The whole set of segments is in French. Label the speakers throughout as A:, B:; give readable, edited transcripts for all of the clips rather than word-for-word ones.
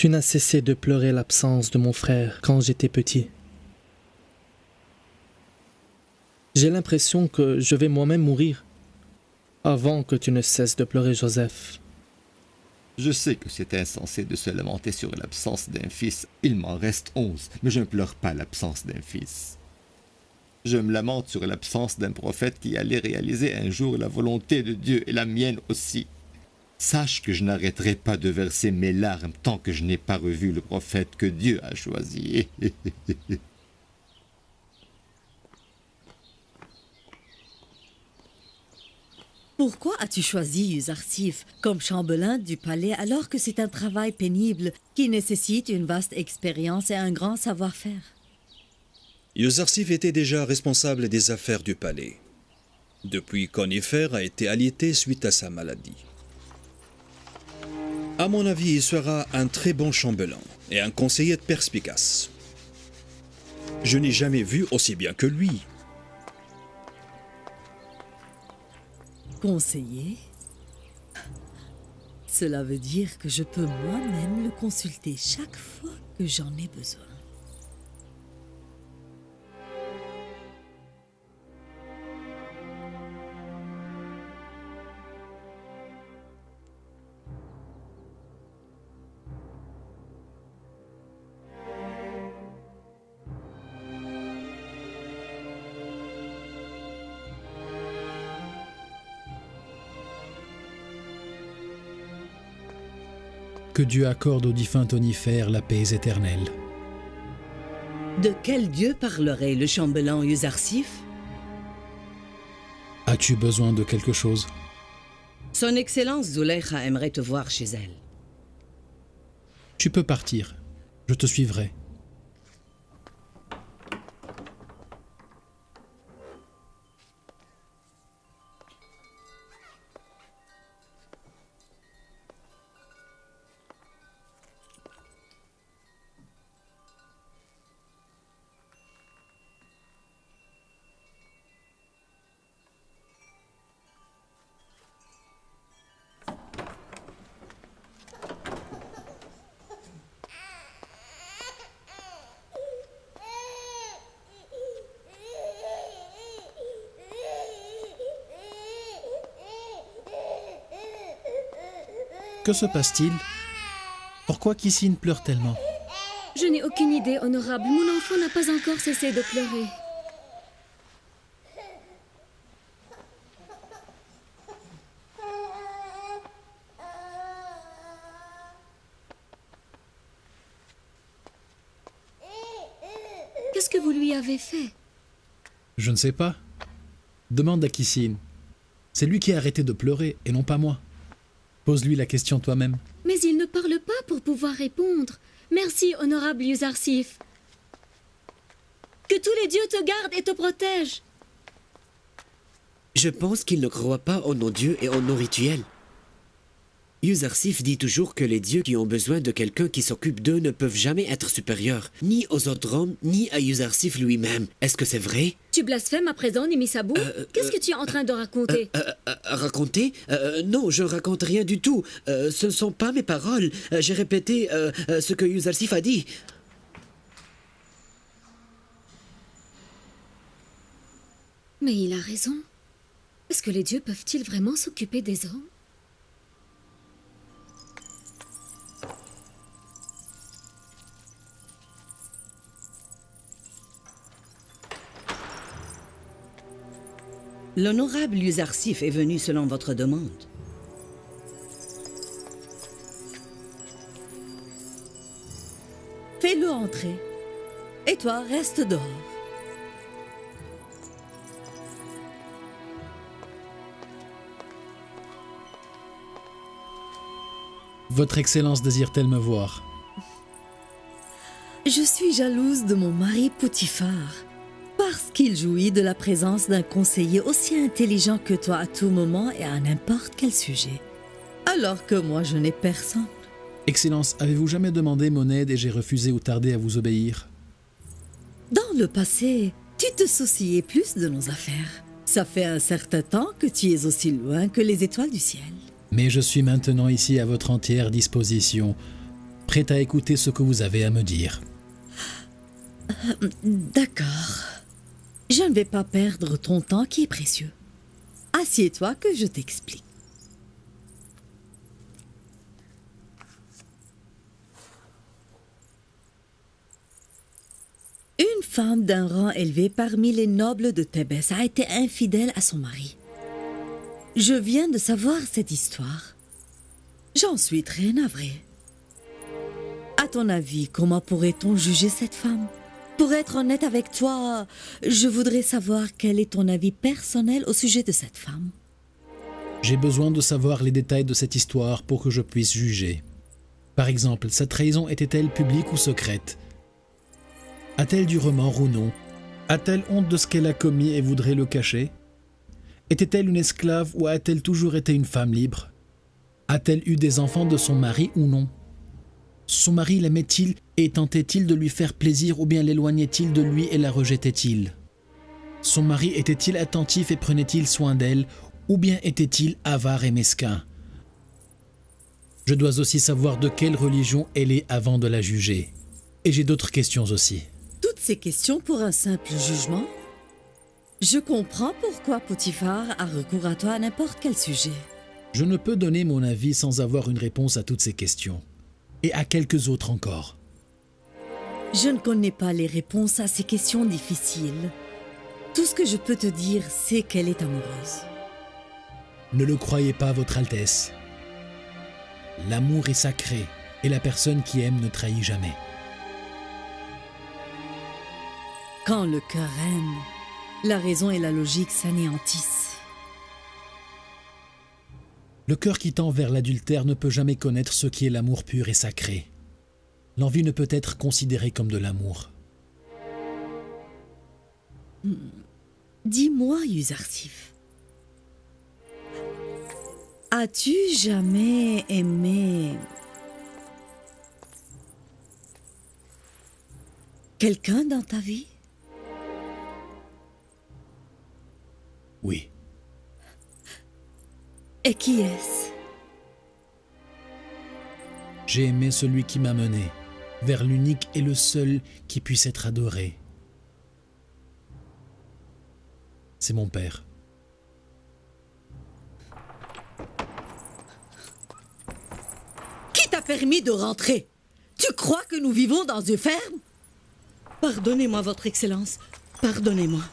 A: Tu n'as cessé de pleurer l'absence de mon frère quand j'étais petit. J'ai l'impression que je vais moi-même mourir avant que tu ne cesses de pleurer, Joseph.
B: Je sais que c'est insensé de se lamenter sur l'absence d'un fils. Il m'en reste 11, mais je ne pleure pas l'absence d'un fils. Je me lamente sur l'absence d'un prophète qui allait réaliser un jour la volonté de Dieu et la mienne aussi. Sache que je n'arrêterai pas de verser mes larmes tant que je n'ai pas revu le prophète que Dieu a choisi.
C: Pourquoi as-tu choisi Yuzarsif comme chambellan du palais alors que c'est un travail pénible qui nécessite une vaste expérience et un grand savoir-faire?
D: Yuzarsif était déjà responsable des affaires du palais, depuis qu'Onifer a été alité suite à sa maladie. À mon avis, il sera un très bon chambellan et un conseiller perspicace. Je n'ai jamais vu aussi bien que lui.
C: Conseiller? Cela veut dire que je peux moi-même le consulter chaque fois que j'en ai besoin.
E: Que Dieu accorde au défunt Onifer la paix éternelle.
C: De quel dieu parlerait le chambellan Yuzarsif?
E: As-tu besoin de quelque chose?
C: Son Excellence Zuleyha aimerait te voir chez elle.
E: Tu peux partir. Je te suivrai. Que se passe-t-il? Pourquoi Kissine pleure tellement?
F: Je n'ai aucune idée, honorable. Mon enfant n'a pas encore cessé de pleurer. Qu'est-ce que vous lui avez fait?
E: Je ne sais pas. Demande à Kissine. C'est lui qui a arrêté de pleurer et non pas moi. Pose-lui la question toi-même.
F: Mais il ne parle pas pour pouvoir répondre. Merci, honorable Yuzarsif. Que tous les dieux te gardent et te protègent.
G: Je pense qu'il ne croit pas en nos dieux et en nos rituels. Yuzarsif dit toujours que les dieux qui ont besoin de quelqu'un qui s'occupe d'eux ne peuvent jamais être supérieurs, ni aux autres hommes, ni à Yuzarsif lui-même. Est-ce que c'est vrai?
F: Tu blasphèmes à présent, Nimisabou? Qu'est-ce que tu es en train de raconter?
G: Raconter? Non, je raconte rien du tout. Ce ne sont pas mes paroles. J'ai répété ce que Yuzarsif a dit.
F: Mais il a raison. Est-ce que les dieux peuvent-ils vraiment s'occuper des hommes?
C: L'honorable Yuzarsif est venu selon votre demande. Fais-le entrer. Et toi, reste dehors.
E: Votre Excellence désire-t-elle me voir?
C: Je suis jalouse de mon mari Poutifar, parce qu'il jouit de la présence d'un conseiller aussi intelligent que toi à tout moment et à n'importe quel sujet. Alors que moi, je n'ai personne.
E: Excellence, avez-vous jamais demandé mon aide et j'ai refusé ou tardé à vous obéir?
C: Dans le passé, tu te souciais plus de nos affaires. Ça fait un certain temps que tu es aussi loin que les étoiles du ciel.
E: Mais je suis maintenant ici à votre entière disposition. prêt à écouter ce que vous avez à me dire.
C: D'accord. Je ne vais pas perdre ton temps qui est précieux. Assieds-toi que je t'explique. Une femme d'un rang élevé parmi les nobles de Thébès a été infidèle à son mari. Je viens de savoir cette histoire. J'en suis très navrée. À ton avis, comment pourrait-on juger cette femme? Pour être honnête avec toi, je voudrais savoir quel est ton avis personnel au sujet de cette femme.
E: J'ai besoin de savoir les détails de cette histoire pour que je puisse juger. Par exemple, sa trahison était-elle publique ou secrète? A-t-elle du remords ou non? A-t-elle honte de ce qu'elle a commis et voudrait le cacher? Était-elle une esclave ou a-t-elle toujours été une femme libre? A-t-elle eu des enfants de son mari ou non? Son mari l'aimait-il et tentait-il de lui faire plaisir ou bien l'éloignait-il de lui et la rejetait-il? Son mari était-il attentif et prenait-il soin d'elle ou bien était-il avare et mesquin? Je dois aussi savoir de quelle religion elle est avant de la juger. Et j'ai d'autres questions aussi.
C: Toutes ces questions pour un simple jugement? Je comprends pourquoi Potiphar a recours à toi à n'importe quel sujet.
E: Je ne peux donner mon avis sans avoir une réponse à toutes ces questions. Et à quelques autres encore.
C: Je ne connais pas les réponses à ces questions difficiles. Tout ce que je peux te dire, c'est qu'elle est amoureuse.
E: Ne le croyez pas, Votre Altesse. L'amour est sacré et la personne qui aime ne trahit jamais.
C: Quand le cœur aime, la raison et la logique s'anéantissent.
E: Le cœur qui tend vers l'adultère ne peut jamais connaître ce qui est l'amour pur et sacré. L'envie ne peut être considérée comme de l'amour.
C: Dis-moi, Yuzarsif, as-tu jamais aimé quelqu'un dans ta vie?
E: Oui,
C: Et qui est-ce?
E: j'ai aimé celui qui m'a mené vers l'unique et le seul qui puisse être adoré. C'est mon père.
C: Qui t'a permis de rentrer? Tu crois que nous vivons dans une ferme?
H: Pardonnez-moi, Votre Excellence. Pardonnez-moi.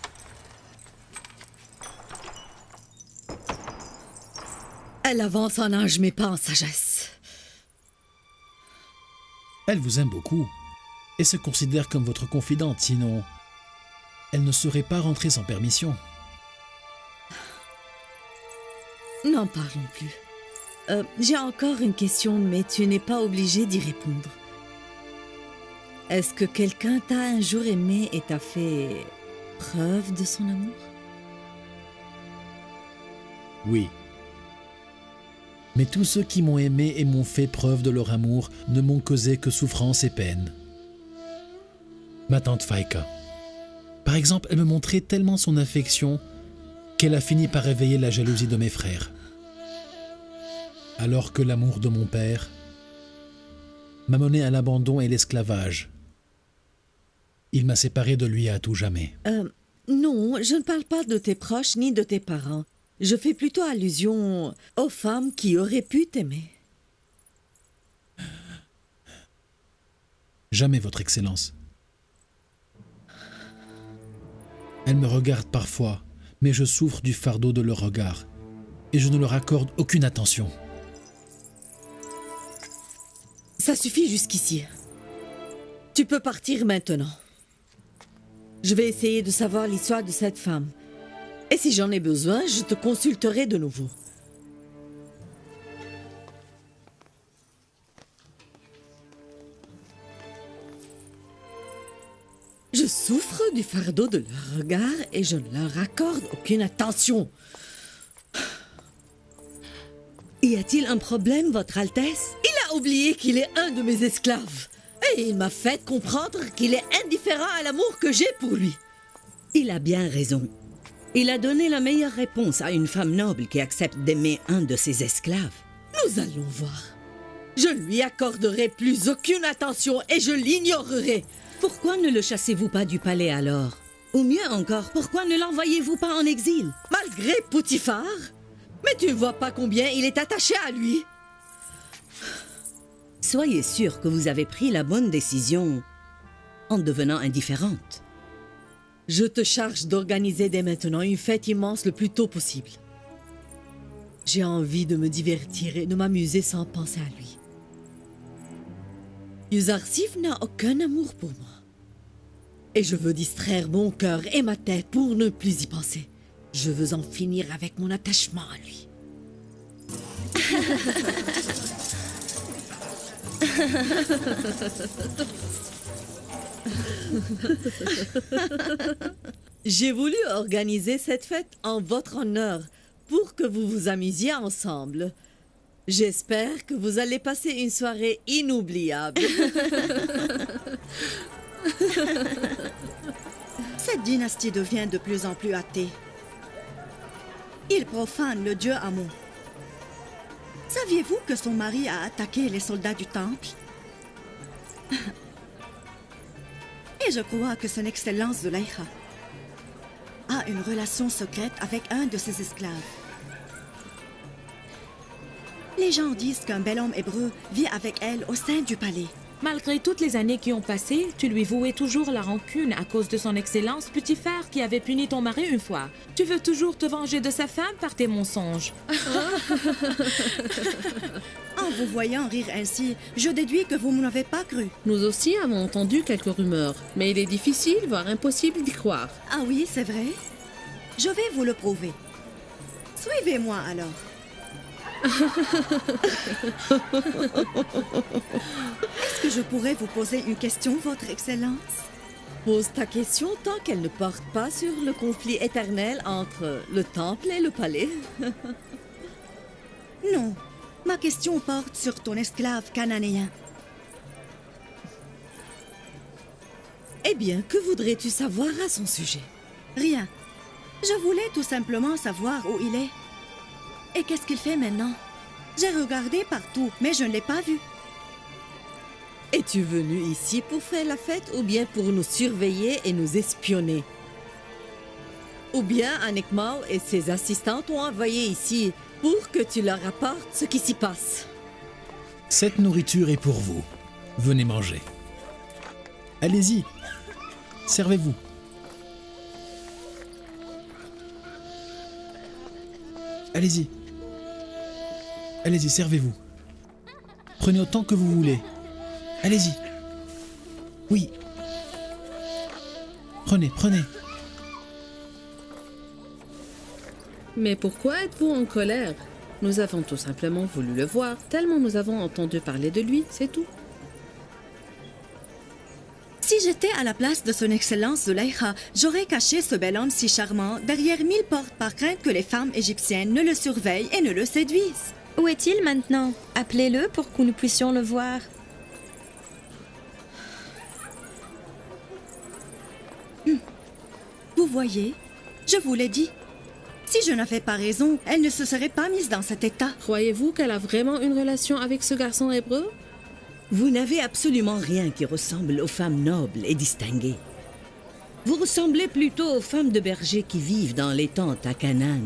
C: Elle avance en âge mais pas en sagesse.
E: Elle vous aime beaucoup et se considère comme votre confidente, sinon elle ne serait pas rentrée sans permission.
C: N'en parlons plus. J'ai encore une question, mais tu n'es pas obligé d'y répondre. Est-ce que quelqu'un t'a un jour aimé et t'a fait preuve de son amour?
E: Oui. Mais tous ceux qui m'ont aimé et m'ont fait preuve de leur amour ne m'ont causé que souffrance et peine. Ma tante Faïka. Par exemple, elle me montrait tellement son affection qu'elle a fini par réveiller la jalousie de mes frères. Alors que l'amour de mon père m'a mené à l'abandon et l'esclavage. Il m'a séparé de lui à tout jamais.
C: Non, je ne parle pas de tes proches ni de tes parents. Je fais plutôt allusion aux femmes qui auraient pu t'aimer.
E: Jamais, Votre Excellence. Elles me regardent parfois, mais je souffre du fardeau de leur regard, et je ne leur accorde aucune attention.
C: Ça suffit jusqu'ici. Tu peux partir maintenant. Je vais essayer de savoir l'histoire de cette femme. Et si j'en ai besoin, je te consulterai de nouveau. Je souffre du fardeau de leur regard et je ne leur accorde aucune attention.
H: Y a-t-il un problème, Votre Altesse?
C: Il a oublié qu'il est un de mes esclaves. Et il m'a fait comprendre qu'il est indifférent à l'amour que j'ai pour lui.
H: Il a bien raison. Il a donné la meilleure réponse à une femme noble qui accepte d'aimer un de ses esclaves.
C: Nous allons voir. Je ne lui accorderai plus aucune attention et je l'ignorerai.
H: Pourquoi ne le chassez-vous pas du palais alors? Ou mieux encore, pourquoi ne l'envoyez-vous pas en exil?
C: Malgré Potiphar? Mais tu ne vois pas combien il est attaché à lui.
H: Soyez sûr que vous avez pris la bonne décision en devenant indifférente.
C: Je te charge d'organiser dès maintenant une fête immense le plus tôt possible. J'ai envie de me divertir et de m'amuser sans penser à lui. Yuzarsif n'a aucun amour pour moi. Et je veux distraire mon cœur et ma tête pour ne plus y penser. Je veux en finir avec mon attachement à lui. J'ai voulu organiser cette fête en votre honneur pour que vous vous amusiez ensemble. J'espère que vous allez passer une soirée inoubliable.
I: Cette dynastie devient de plus en plus athée. Il profane le dieu Amon. Saviez-vous que son mari a attaqué les soldats du temple? Et je crois que son excellence Zulaïcha a une relation secrète avec un de ses esclaves. Les gens disent qu'un bel homme hébreu vit avec elle au sein du palais.
J: Malgré toutes les années qui ont passé, tu lui vouais toujours la rancune à cause de son excellence Potiphar qui avait puni ton mari une fois. Tu veux toujours te venger de sa femme par tes mensonges.
I: En vous voyant rire ainsi, je déduis que vous ne m'avez pas cru.
K: Nous aussi avons entendu quelques rumeurs, mais il est difficile, voire impossible d'y croire.
I: Ah oui, c'est vrai? Je vais vous le prouver. Suivez-moi alors. Est-ce que je pourrais vous poser une question, Votre Excellence?
C: Pose ta question tant qu'elle ne porte pas sur le conflit éternel entre le temple et le palais.
I: Non, ma question porte sur ton esclave cananéen.
C: Eh bien, que voudrais-tu savoir à son sujet?
I: Rien. Je voulais tout simplement savoir où il est. Et qu'est-ce qu'il fait maintenant? J'ai regardé partout, mais je ne l'ai pas vu.
C: Es-tu venu ici pour faire la fête ou bien pour nous surveiller et nous espionner? Ou bien Anekmao et ses assistants t'ont envoyé ici pour que tu leur apportes ce qui s'y passe?
E: Cette nourriture est pour vous. Venez manger. Allez-y. Servez-vous. Allez-y. Allez-y, servez-vous. Prenez autant que vous voulez. Allez-y. Oui. Prenez, prenez.
K: Mais pourquoi êtes-vous en colère? Nous avons tout simplement voulu le voir, tellement nous avons entendu parler de lui, c'est tout.
I: Si j'étais à la place de son excellence Zulaïcha, j'aurais caché ce bel homme si charmant derrière 1000 portes par crainte que les femmes égyptiennes ne le surveillent et ne le séduisent.
L: Où est-il maintenant? Appelez-le pour que nous puissions le voir.
I: Vous voyez, je vous l'ai dit. Si je n'avais pas raison, elle ne se serait pas mise dans cet état.
K: Croyez-vous qu'elle a vraiment une relation avec ce garçon hébreu?
H: Vous n'avez absolument rien qui ressemble aux femmes nobles et distinguées. Vous ressemblez plutôt aux femmes de bergers qui vivent dans les tentes à Canaan.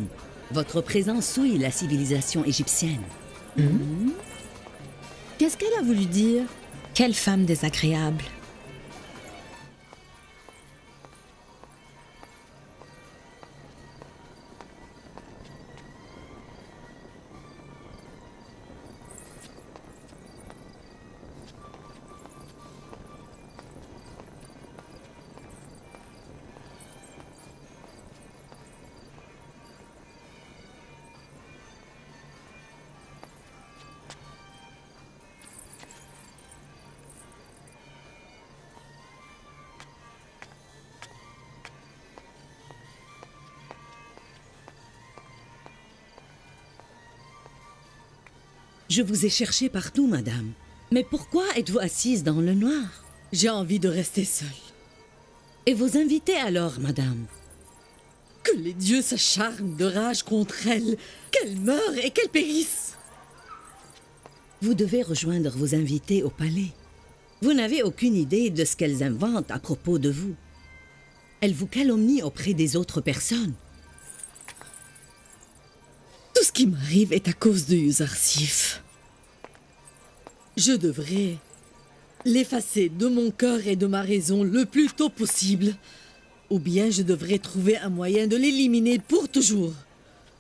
H: Votre présence souille la civilisation égyptienne.
L: Qu'est-ce qu'elle a voulu dire? Quelle femme désagréable.
H: Je vous ai cherché partout, madame. Mais pourquoi êtes-vous assise dans le noir?
C: J'ai envie de rester seule.
H: Et vos invités alors, madame?
C: Que les dieux s'acharnent de rage contre elle, qu'elle meure et qu'elle périsse.
H: Vous devez rejoindre vos invités au palais. Vous n'avez aucune idée de ce qu'elles inventent à propos de vous. Elles vous calomnient auprès des autres personnes.
C: Tout ce qui m'arrive est à cause de Yuzarsif. Je devrais l'effacer de mon cœur et de ma raison le plus tôt possible. Ou bien je devrais trouver un moyen de l'éliminer pour toujours.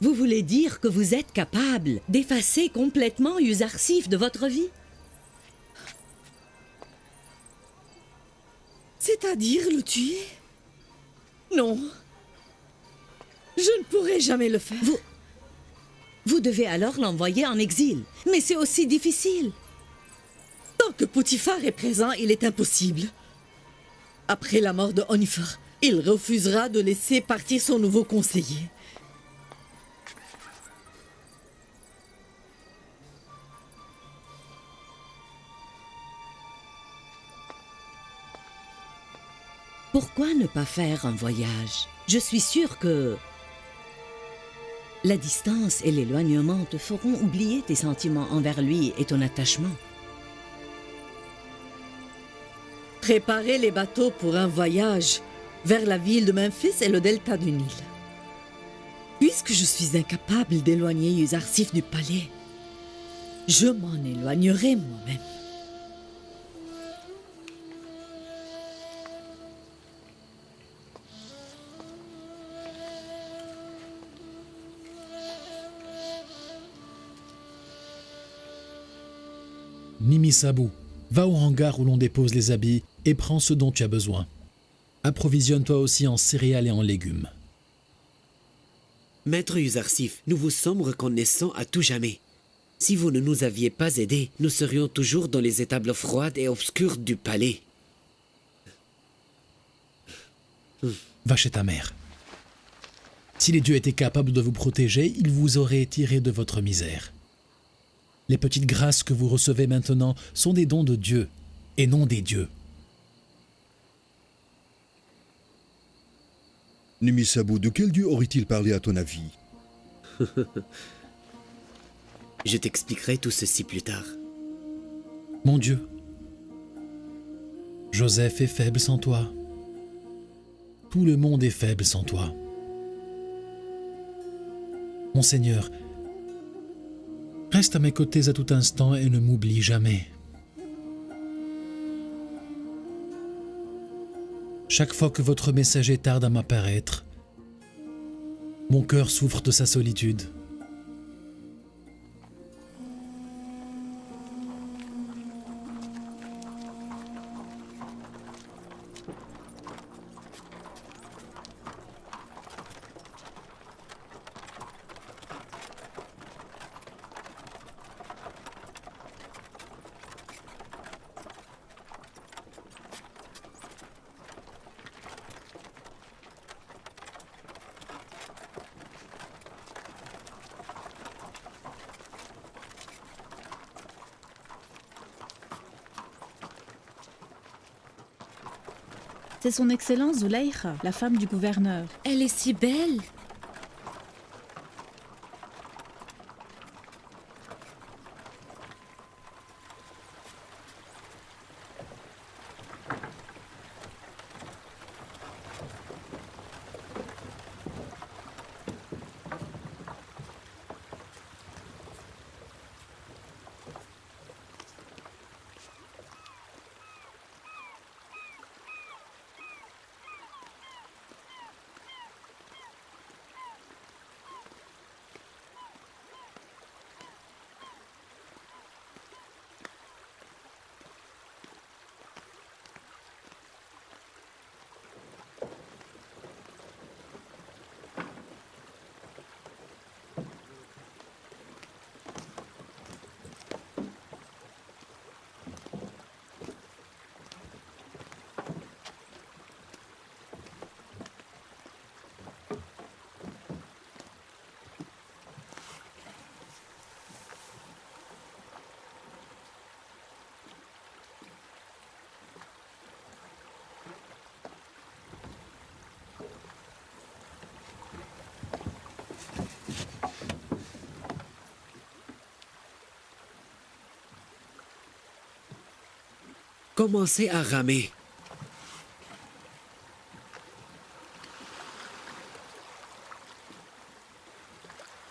H: Vous voulez dire que vous êtes capable d'effacer complètement Yuzarsif de votre vie?
C: C'est-à-dire le tuer? Non. Je ne pourrai jamais le faire.
H: Vous devez alors l'envoyer en exil. Mais c'est aussi difficile.
C: Tant que Potiphar est présent, il est impossible. Après la mort de Onifer, il refusera de laisser partir son nouveau conseiller.
H: Pourquoi ne pas faire un voyage? Je suis sûre que la distance et l'éloignement te feront oublier tes sentiments envers lui et ton attachement.
C: Préparez les bateaux pour un voyage vers la ville de Memphis et le delta du Nil. Puisque je suis incapable d'éloigner Yuzarsif du palais, je m'en éloignerai moi-même.
E: Nimisabu, va au hangar où l'on dépose les habits et prends ce dont tu as besoin. Approvisionne-toi aussi en céréales et en légumes.
G: Maître Yuzarsif, nous vous sommes reconnaissants à tout jamais. Si vous ne nous aviez pas aidés, nous serions toujours dans les étables froides et obscures du palais.
E: Va chez ta mère. Si les dieux étaient capables de vous protéger, ils vous auraient tiré de votre misère. Les petites grâces que vous recevez maintenant sont des dons de Dieu, et non des dieux.
M: Nimisabu, de quel dieu aurait-il parlé à ton avis?
G: Je t'expliquerai tout ceci plus tard.
E: Mon Dieu, Joseph est faible sans toi. Tout le monde est faible sans toi. Mon Seigneur, reste à mes côtés à tout instant et ne m'oublie jamais. Chaque fois que votre messager tarde à m'apparaître, mon cœur souffre de sa solitude.
N: C'est son Excellence Zulaykha, la femme du gouverneur.
F: Elle est si belle.
G: Commencez à ramer.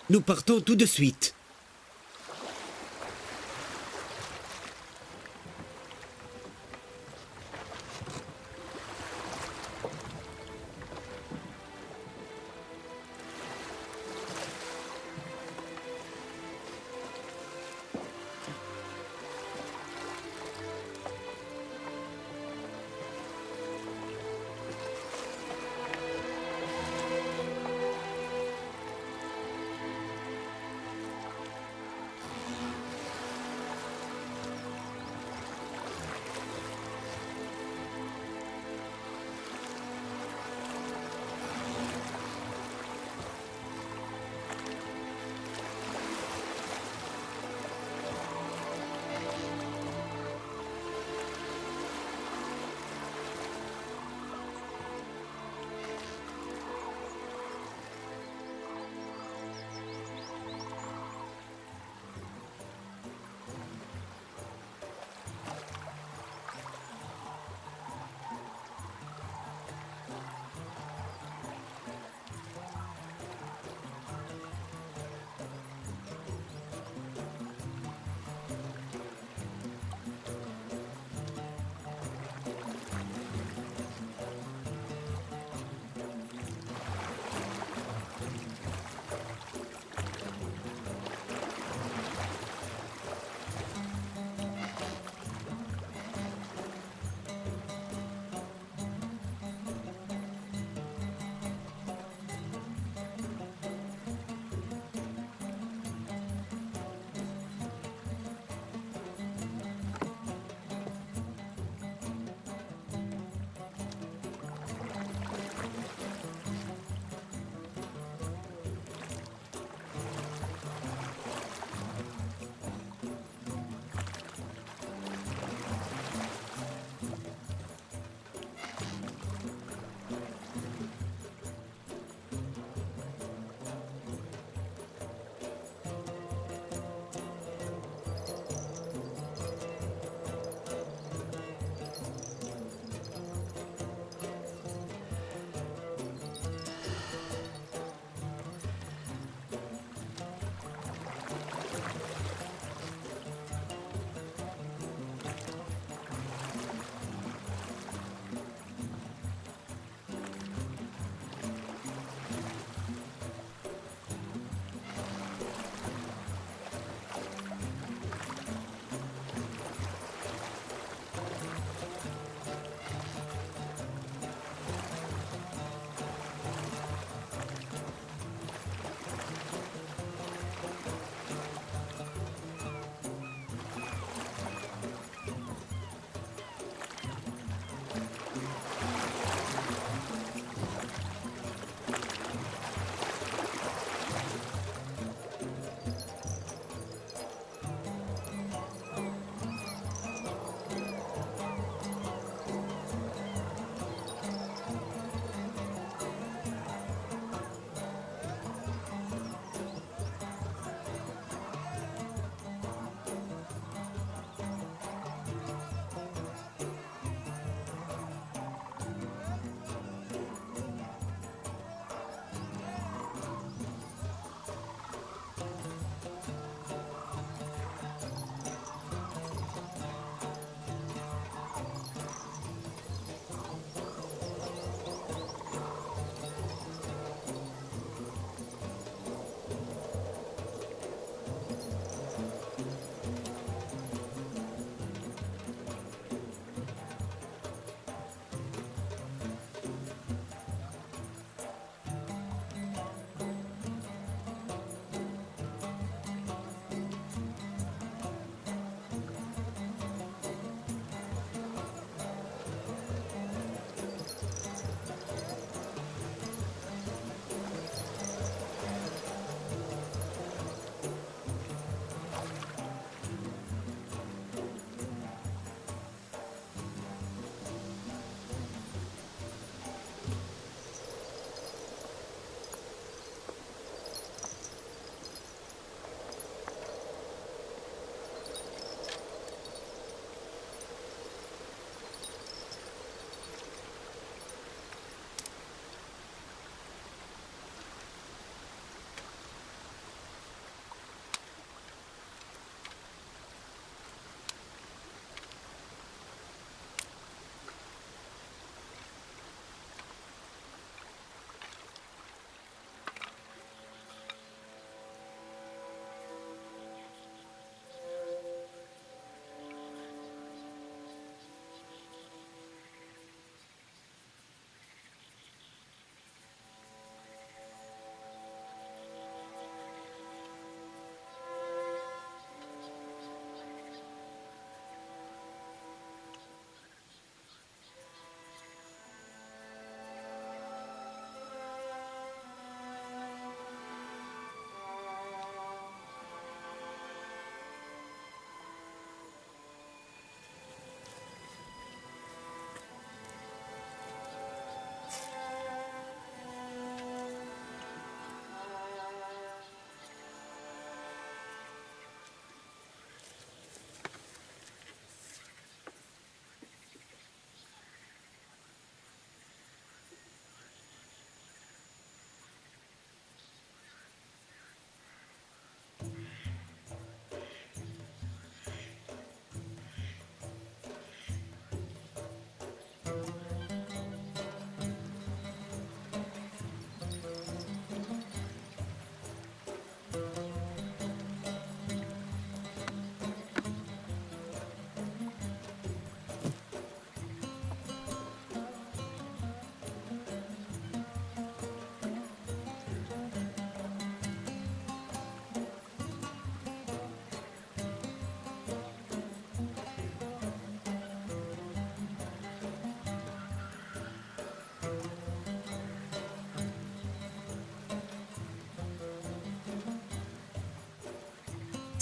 G: Nous partons tout de suite.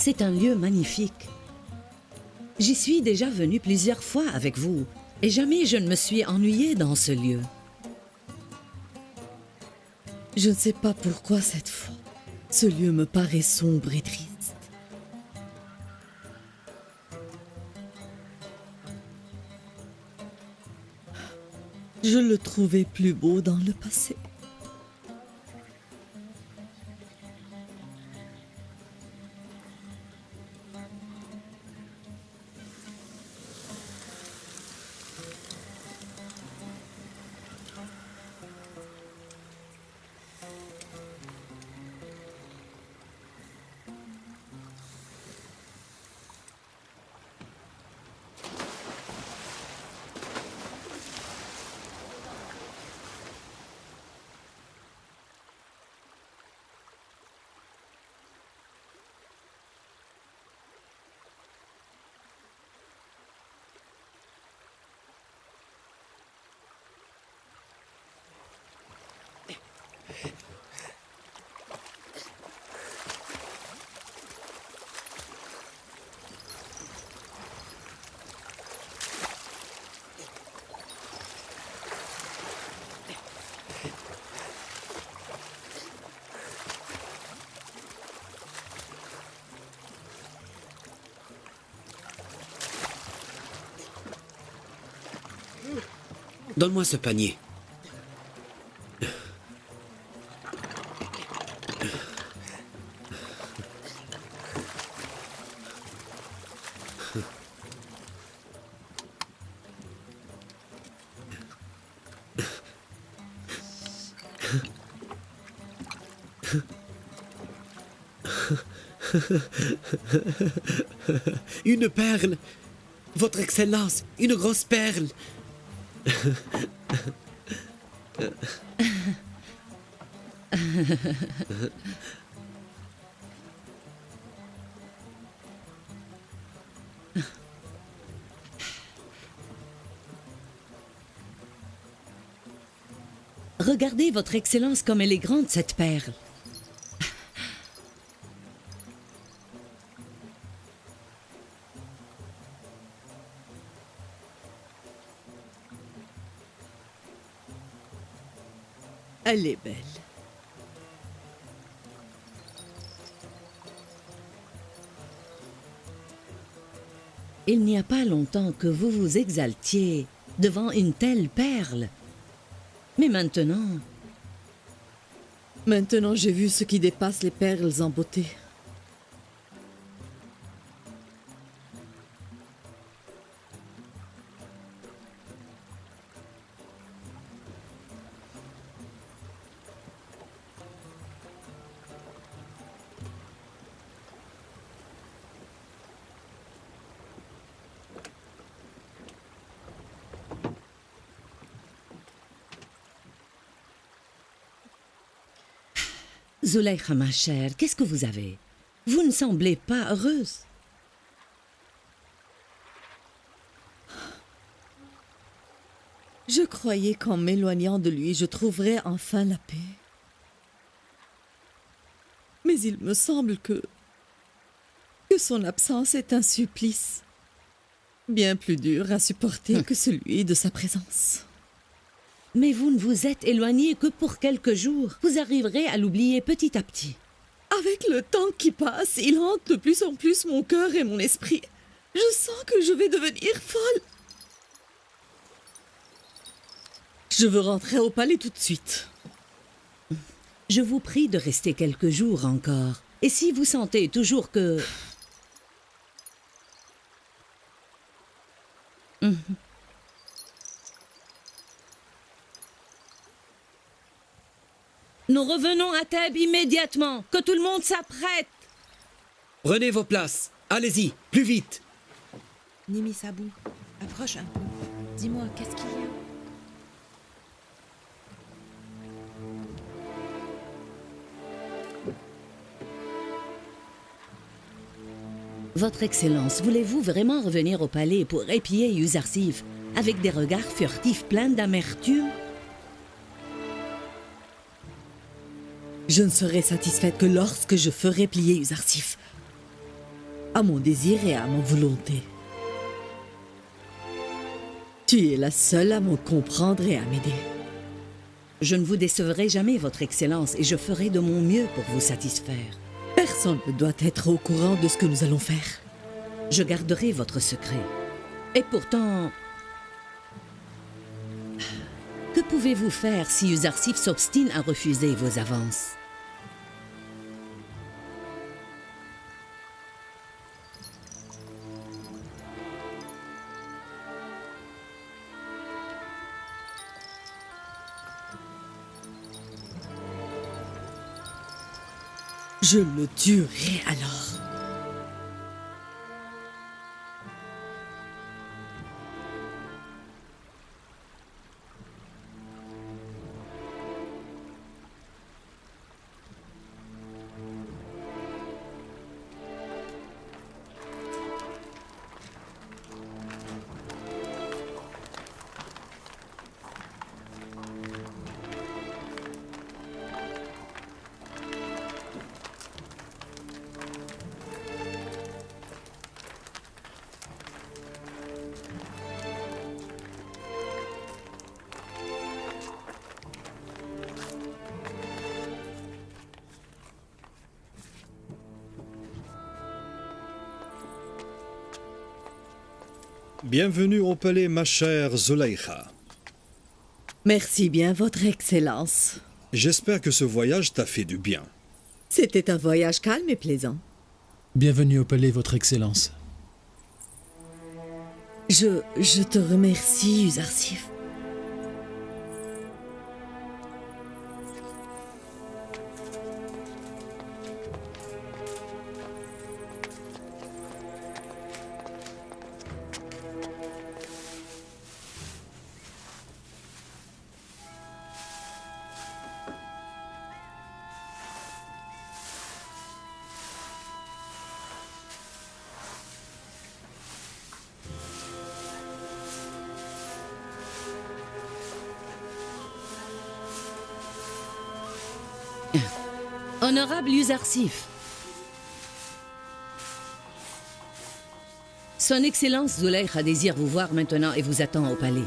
H: C'est un lieu magnifique. J'y suis déjà venue plusieurs fois avec vous, et jamais je ne me suis ennuyée dans ce lieu.
C: Je ne sais pas pourquoi cette fois. Ce lieu me paraît sombre et triste. Je le trouvais plus beau dans le passé.
G: Donne-moi ce panier. Une perle. Votre Excellence, une grosse perle.
H: Regardez, Votre Excellence, comme elle est grande, cette perle.
C: Elle est belle.
H: Il n'y a pas longtemps que vous vous exaltiez devant une telle perle. Mais maintenant...
C: Maintenant, j'ai vu ce qui dépasse les perles en beauté.
H: Zulaykha, ma chère, qu'est-ce que vous avez? Vous ne semblez pas heureuse.
C: Je croyais qu'en m'éloignant de lui, je trouverais enfin la paix. Mais il me semble que son absence est un supplice, bien plus dur à supporter que celui de sa présence.
H: Mais vous ne vous êtes éloigné que pour quelques jours. Vous arriverez à l'oublier petit à petit.
C: Avec le temps qui passe, il hante de plus en plus mon cœur et mon esprit. Je sens que je vais devenir folle. Je veux rentrer au palais tout de suite.
H: Je vous prie de rester quelques jours encore. Et si vous sentez toujours que... Nous revenons à Thèbes immédiatement. Que tout le monde s'apprête.
G: Prenez vos places. Allez-y, plus vite.
K: Nimi Sabou, approche un peu. Dis-moi, qu'est-ce qu'il y a?
H: Votre Excellence, voulez-vous vraiment revenir au palais pour épier Yuzarsif avec des regards furtifs pleins d'amertume?
C: Je ne serai satisfaite que lorsque je ferai plier Yuzarsif. à mon désir et à ma volonté. Tu es la seule à me comprendre et à m'aider.
H: Je ne vous décevrai jamais, Votre Excellence, et je ferai de mon mieux pour vous satisfaire.
C: Personne ne doit être au courant de ce que nous allons faire.
H: Je garderai votre secret. Et pourtant... Que pouvez-vous faire si Uzarsif s'obstine à refuser vos avances?
C: Je le tuerai alors.
D: Bienvenue au palais, ma chère Zulaykha.
C: Merci bien, Votre Excellence.
D: J'espère que ce voyage t'a fait du bien.
C: C'était un voyage calme et plaisant.
E: Bienvenue au palais, Votre Excellence.
C: Je te remercie, Uzarsif.
H: Honorable Uzarsif, Son Excellence Zulaykha désire vous voir maintenant et vous attend au palais.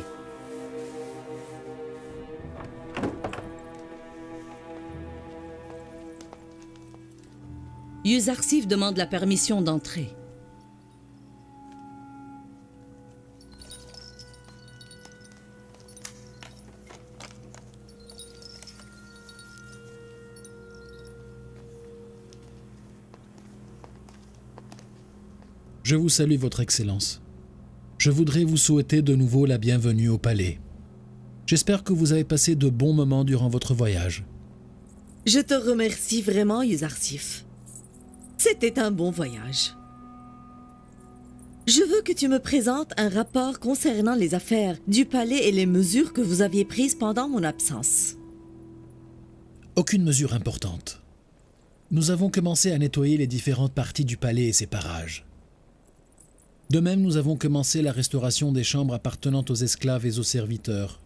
H: Uzarsif demande la permission d'entrer.
E: Je vous salue, Votre Excellence. Je voudrais vous souhaiter de nouveau la bienvenue au palais. J'espère que vous avez passé de bons moments durant votre voyage.
C: Je te remercie vraiment, Uzarsif. C'était un bon voyage. Je veux que tu me présentes un rapport concernant les affaires du palais et les mesures que vous aviez prises pendant mon absence.
E: Aucune mesure importante. Nous avons commencé à nettoyer les différentes parties du palais et ses parages. De même, nous avons commencé la restauration des chambres appartenant aux esclaves et aux serviteurs.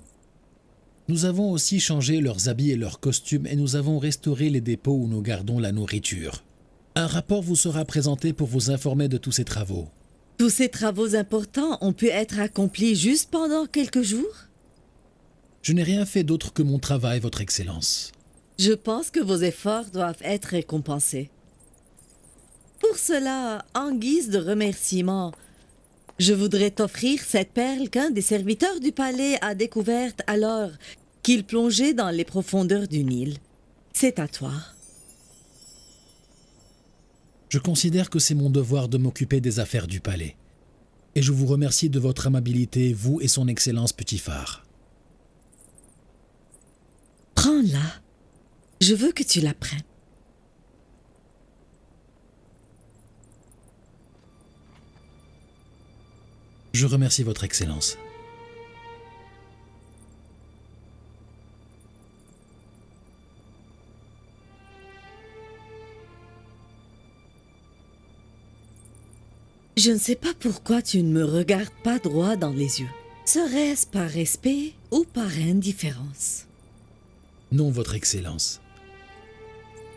E: Nous avons aussi changé leurs habits et leurs costumes et nous avons restauré les dépôts où nous gardons la nourriture. Un rapport vous sera présenté pour vous informer de tous ces travaux.
C: Tous ces travaux importants ont pu être accomplis juste pendant quelques jours?
E: Je n'ai rien fait d'autre que mon travail, Votre Excellence.
C: Je pense que vos efforts doivent être récompensés. Pour cela, en guise de remerciement, je voudrais t'offrir cette perle qu'un des serviteurs du palais a découverte alors qu'il plongeait dans les profondeurs du Nil. C'est à toi.
E: Je considère que c'est mon devoir de m'occuper des affaires du palais. Et je vous remercie de votre amabilité, vous et son Excellence Putiphar.
C: Prends-la. Je veux que tu la prennes.
E: Je remercie Votre Excellence.
C: Je ne sais pas pourquoi tu ne me regardes pas droit dans les yeux. Serait-ce par respect ou par indifférence?
E: Non, Votre Excellence.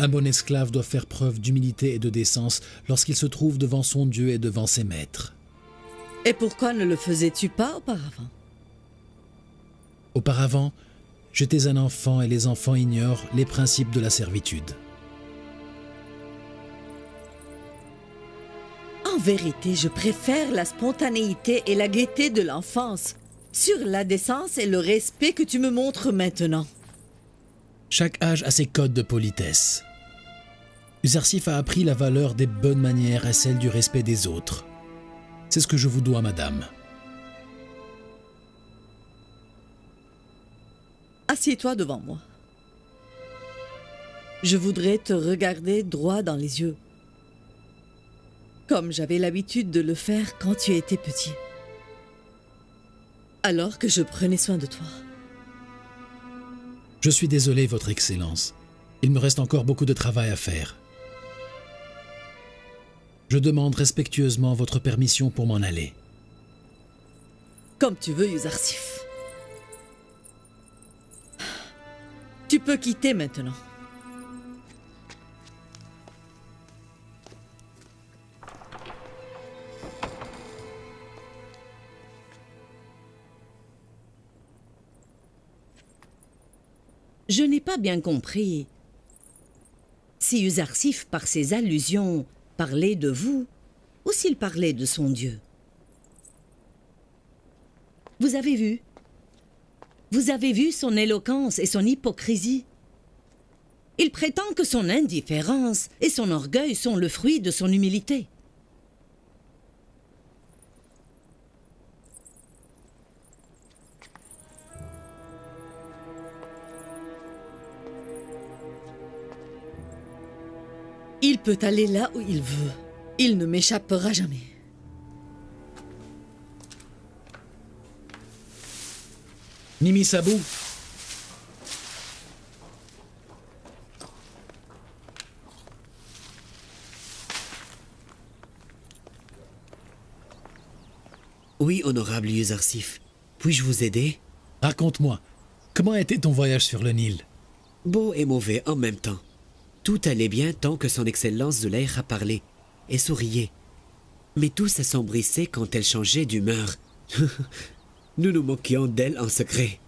E: Un bon esclave doit faire preuve d'humilité et de décence lorsqu'il se trouve devant son Dieu et devant ses maîtres.
C: Et pourquoi ne le faisais-tu pas auparavant?
E: Auparavant, j'étais un enfant et les enfants ignorent les principes de la servitude.
C: En vérité, je préfère la spontanéité et la gaieté de l'enfance sur la décence et le respect que tu me montres maintenant.
E: Chaque âge a ses codes de politesse. Uzarsif a appris la valeur des bonnes manières et celle du respect des autres. C'est ce que je vous dois, madame.
C: Assieds-toi devant moi. Je voudrais te regarder droit dans les yeux, comme j'avais l'habitude de le faire quand tu étais petit, alors que je prenais soin de toi.
E: Je suis désolé, Votre Excellence. Il me reste encore beaucoup de travail à faire. Je demande respectueusement votre permission pour m'en aller.
C: Comme tu veux, Uzarsif. Tu peux quitter maintenant.
H: Je n'ai pas bien compris. Si Uzarsif, par ses allusions, parlait de vous, ou s'il parlait de son Dieu. Vous avez vu? Vous avez vu son éloquence et son hypocrisie? Il prétend que son indifférence et son orgueil sont le fruit de son humilité.
C: Il peut aller là où il veut. Il ne m'échappera jamais.
E: Nimi Sabou.
G: Oui, honorable Uzarsif. Puis-je vous aider?
E: Raconte-moi, comment était ton voyage sur le Nil?
G: Beau et mauvais en même temps. Tout allait bien tant que son Excellence Zuleika parlait et souriait. Mais tout s'assombrissait quand elle changeait d'humeur. Nous nous moquions d'elle en secret.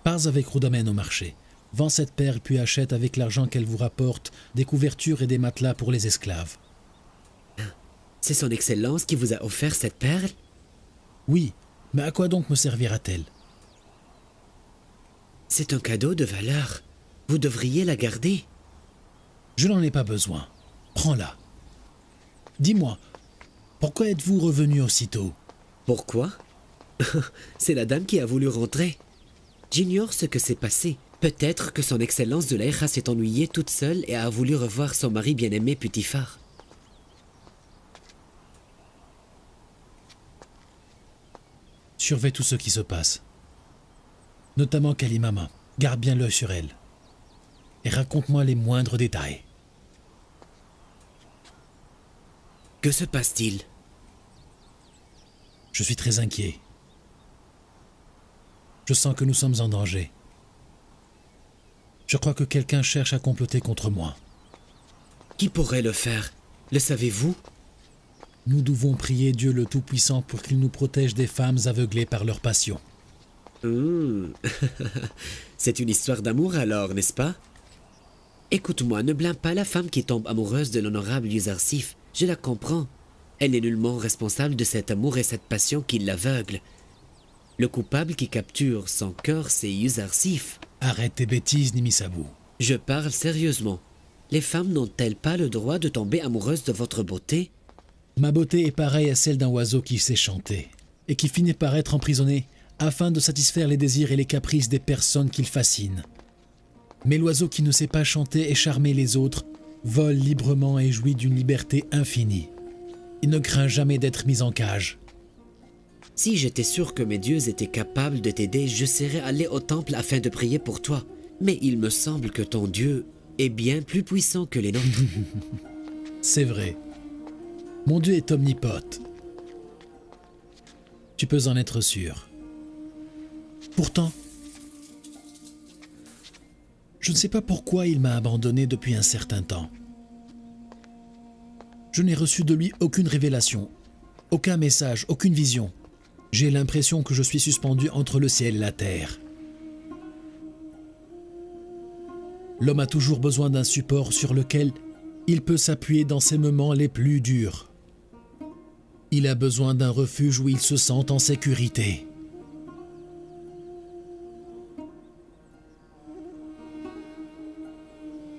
E: Pars avec Roudamen au marché. Vends cette perle puis achète avec l'argent qu'elle vous rapporte des couvertures et des matelas pour les esclaves.
G: C'est son Excellence qui vous a offert cette perle?
E: Oui, mais à quoi donc me servira-t-elle?
G: C'est un cadeau de valeur. Vous devriez la garder.
E: Je n'en ai pas besoin. Prends-la. Dis-moi, pourquoi êtes-vous revenu aussitôt?
G: Pourquoi? C'est la dame qui a voulu rentrer. J'ignore ce que s'est passé. Peut-être que son Excellence Zuleika s'est ennuyée toute seule et a voulu revoir son mari bien-aimé Putifar.
E: Surveille tout ce qui se passe. Notamment Kalimama. Garde bien l'œil sur elle. Et raconte-moi les moindres détails.
G: Que se passe-t-il?
E: Je suis très inquiet. Je sens que nous sommes en danger. Je crois que quelqu'un cherche à comploter contre moi.
G: Qui pourrait le faire? Le savez-vous?
E: Nous devons prier Dieu le Tout-Puissant pour qu'il nous protège des femmes aveuglées par leur passion.
G: C'est une histoire d'amour alors, n'est-ce pas? Écoute-moi, ne blâme pas la femme qui tombe amoureuse de l'honorable Uzarsif. Je la comprends. Elle n'est nullement responsable de cet amour et cette passion qui l'aveugle. Le coupable qui capture son cœur, c'est Uzarsif.
E: Arrête tes bêtises, Nimi Sabou.
G: Je parle sérieusement. Les femmes n'ont-elles pas le droit de tomber amoureuses de votre beauté?
E: Ma beauté est pareille à celle d'un oiseau qui sait chanter et qui finit par être emprisonné afin de satisfaire les désirs et les caprices des personnes qu'il fascine. Mais l'oiseau qui ne sait pas chanter et charmer les autres vole librement et jouit d'une liberté infinie. Il ne craint jamais d'être mis en cage.
G: Si j'étais sûr que mes dieux étaient capables de t'aider, je serais allé au temple afin de prier pour toi. Mais il me semble que ton Dieu est bien plus puissant que les nôtres.
E: C'est vrai. Mon Dieu est omnipote. Tu peux en être sûr. Pourtant, Je ne sais pas pourquoi il m'a abandonné depuis un certain temps. Je n'ai reçu de lui aucune révélation, aucun message, aucune vision. J'ai l'impression que je suis suspendu entre le ciel et la terre. L'homme a toujours besoin d'un support sur lequel il peut s'appuyer dans ses moments les plus durs. Il a besoin d'un refuge où il se sent en sécurité.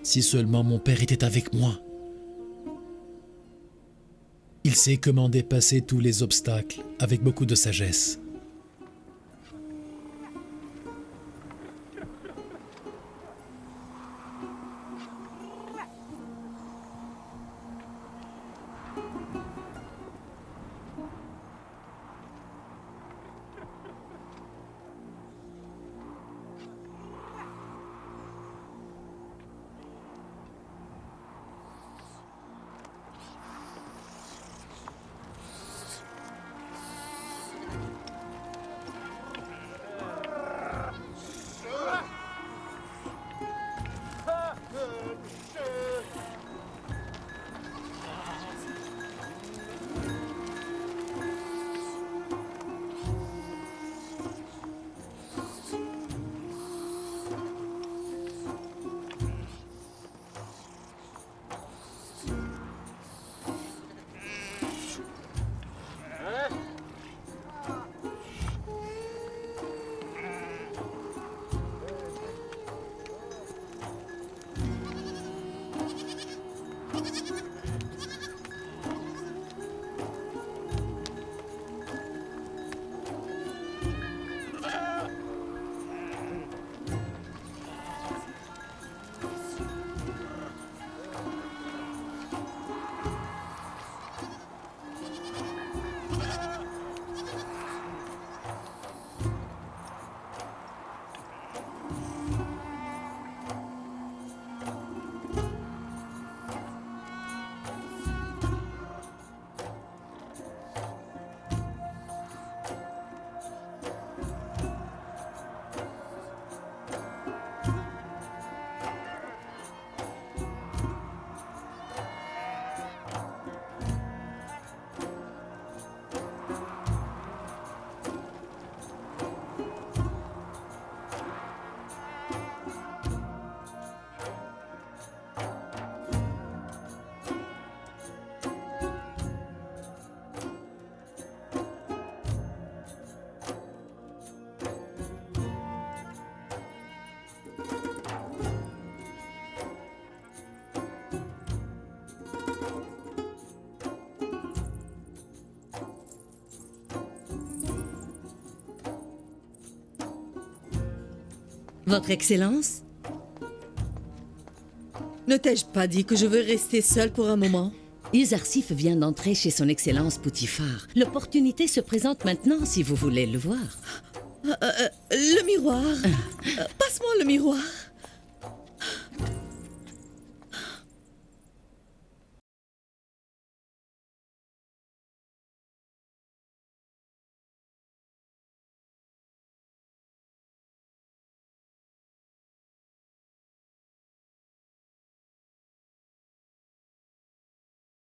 E: Si seulement mon père était avec moi. Il sait comment dépasser tous les obstacles avec beaucoup de sagesse.
C: Votre Excellence? Ne t'ai-je pas dit que je veux rester seule pour un moment?
H: Yuzarsif vient d'entrer chez son Excellence Poutifar. L'opportunité se présente maintenant si vous voulez le voir.
C: Le miroir. Passe-moi le miroir.